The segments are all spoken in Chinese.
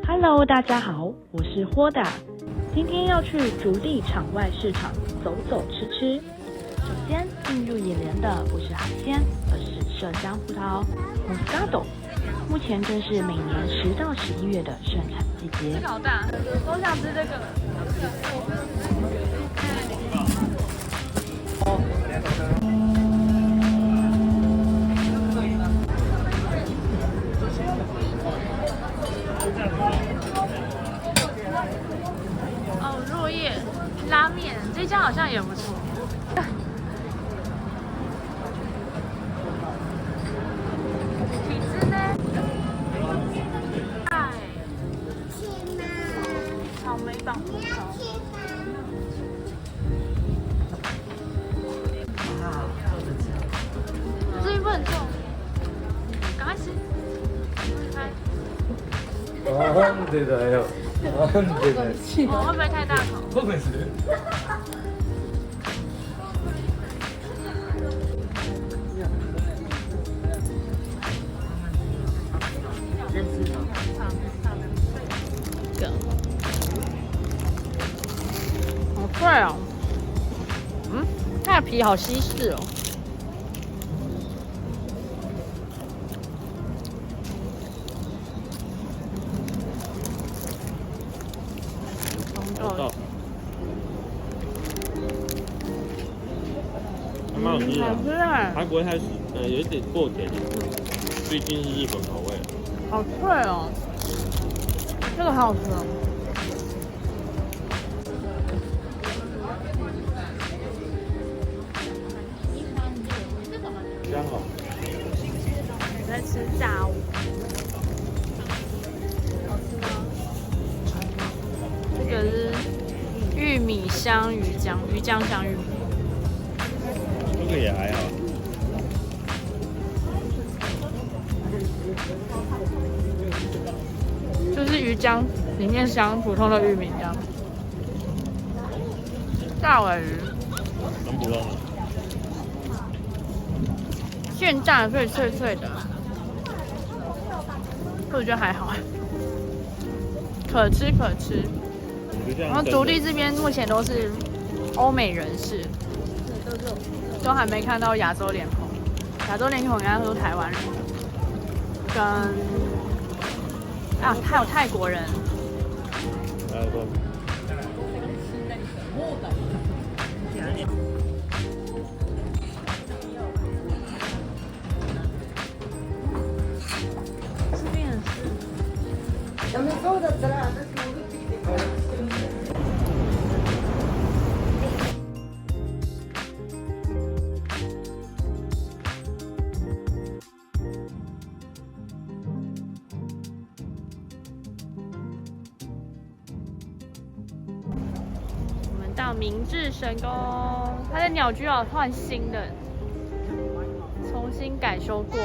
Hello， 大家好，我是豁达，今天要去竹地场外市场走走吃吃。首先进入眼帘的不是海鲜，而是麝香葡萄 Moscato， 目前正是每年10到11月的盛产季节。这个好大，我想吃这个。哦，落叶拉面这家好像也不错。体脂呢？哎，草莓棒葡萄。这一份很重，赶快吃。开。なんでだよ。なんでだよ。哦，会不会太大口？そうです。好脆哦！它的皮好稀释哦。到，还蛮好吃的，好吃啊！它不会太有一点过甜，毕竟是日本口味。好脆哦，这个好好吃哦。刚好。我在吃炸物，好吃吗？这个是玉米香鱼浆，鱼浆香玉米。这个也还好。就是鱼浆里面香普通的玉米浆。大尾鱼，很普通的。现炸所以脆脆的，我觉得还好，可吃可吃。然后竹地这边目前都是欧美人士，都还没看到亚洲脸孔。亚洲脸孔应该都是台湾人，跟还有泰国人。还有个。这边也是。我们到明治神宫，它的鸟居要换新的，重新改修过。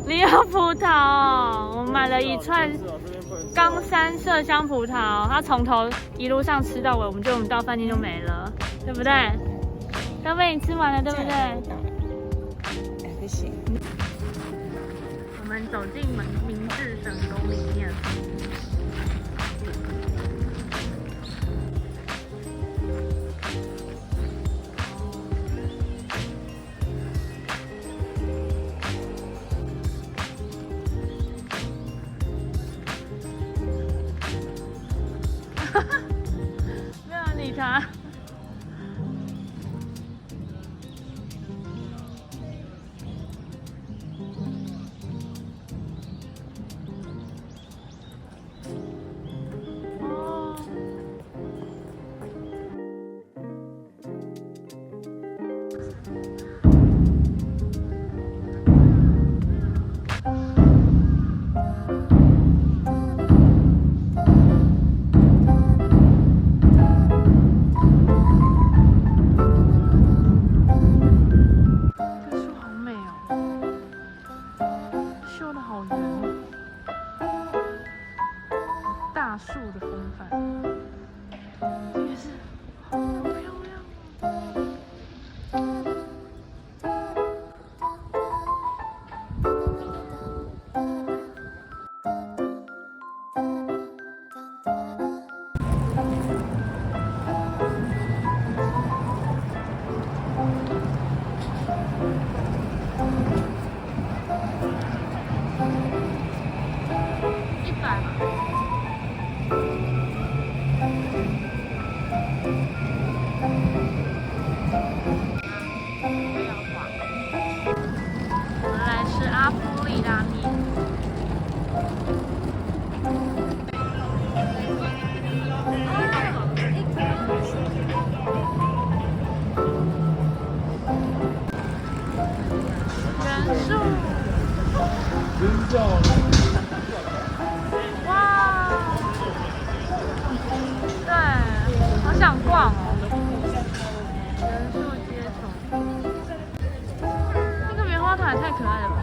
你要葡萄，我买了一串冈山麝香葡萄，它从头一路上吃到尾，我们到饭店就没了，对不对？都被你吃完了，对不对？不行。我们走进明治神宫里面。没有理他。大树的风范，也是好漂亮哦。哇，对，好想逛哦。元素街头，那个棉花糖也太可爱了吧！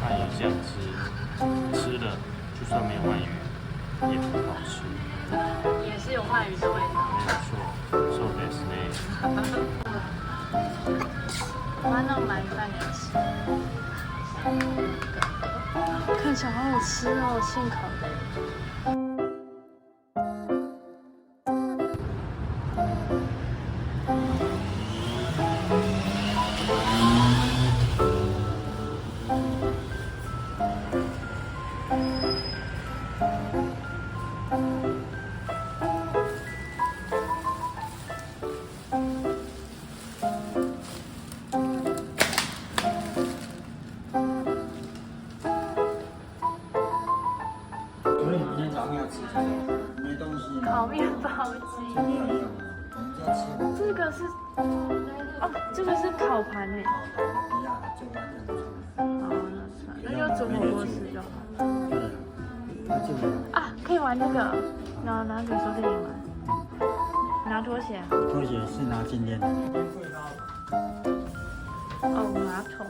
它也这样吃，吃了就算没有鳗鱼，也很好吃。也是有鳗鱼的味道。没错，そうですね。我妈那种鳗鱼饭也吃，看起来好好吃哦，现烤的。所以明天早上要吃什么？没东西吗？烤面包机。没有用啊，我们家吃。这个是哦，这个是烤盘诶。不要，就完全不错。哦，那算了，那就煮火锅吃就好。对啊，那就啊，可以玩这个，拿给收电影玩。拿拖鞋。拖鞋是拿今天的。哦，马桶。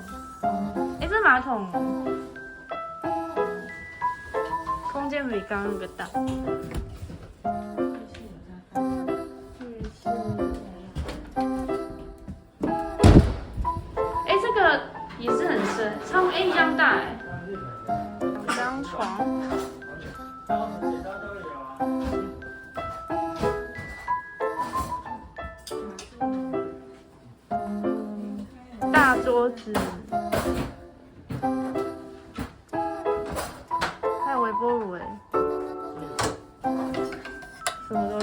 哎，这马桶空间比刚刚那个大。哎，这个也是很深，差不多一样大哎。2张床。大桌子，还有微波炉哎，什么都有。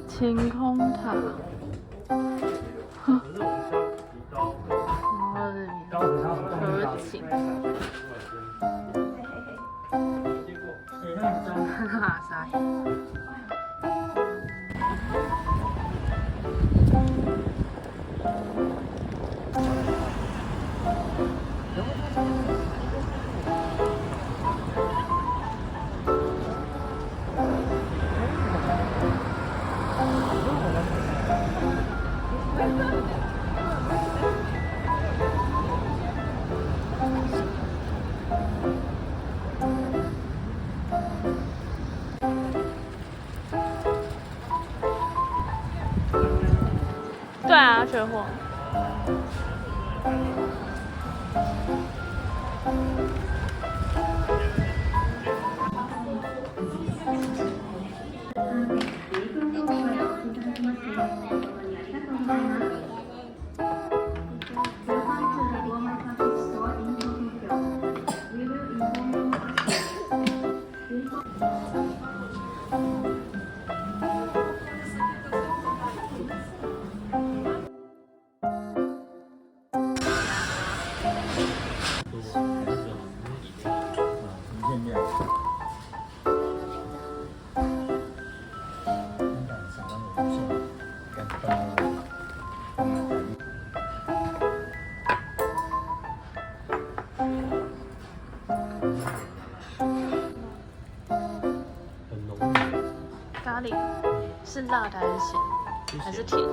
晴空塔，然后河景。哈哈，傻眼。对啊，缺货。喱，是辣的还是咸？还是甜的？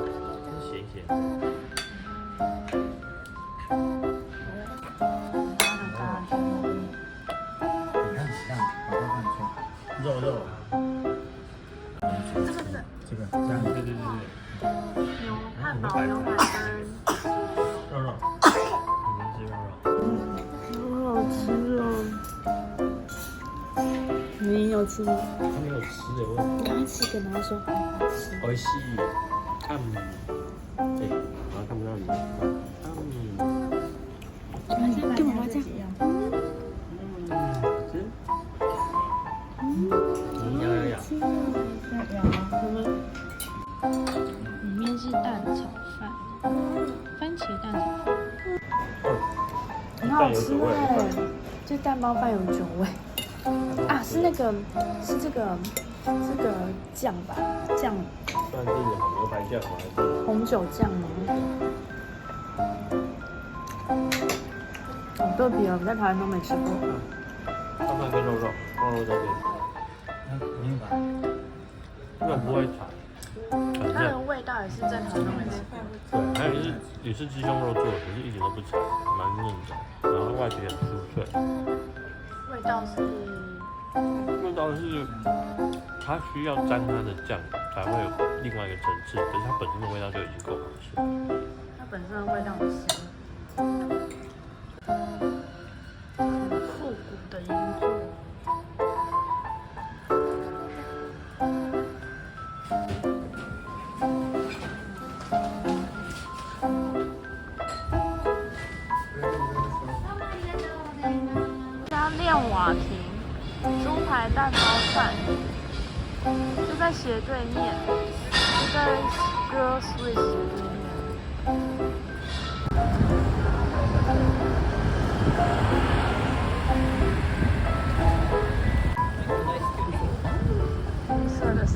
咸咸。你看这样，把它放错。肉，这个这样，对。牛汉堡牛排跟肉，你们吃肉。好好吃哦！你有吃吗？他没有吃的，我我刚才吃一个，然后说很好吃。美味しい。哎，好像看不到你。跟妈妈这样。要。里面是蛋炒饭，番茄蛋炒饭。很好吃哎，这蛋包饭有酒味啊，是这个酱吧，酱算是牛排酱吗？还是红酒酱吗？好特别哦，我在台湾都没吃过。汤饭跟肉在这边，不用吧？那不会炒。它的味道也是在台湾都没吃过。对，还有也是鸡胸肉做的，可是一点都不柴，蛮嫩的，然后外皮很酥脆。味道是它需要沾它的酱才会有另外一个层次，可是它本身的味道就已经够好吃。它本身的味道很香，很复古的银座。家练瓦亭猪排蛋包饭就在斜对面，就在 Girls Swiss 斜对面。绿色的是。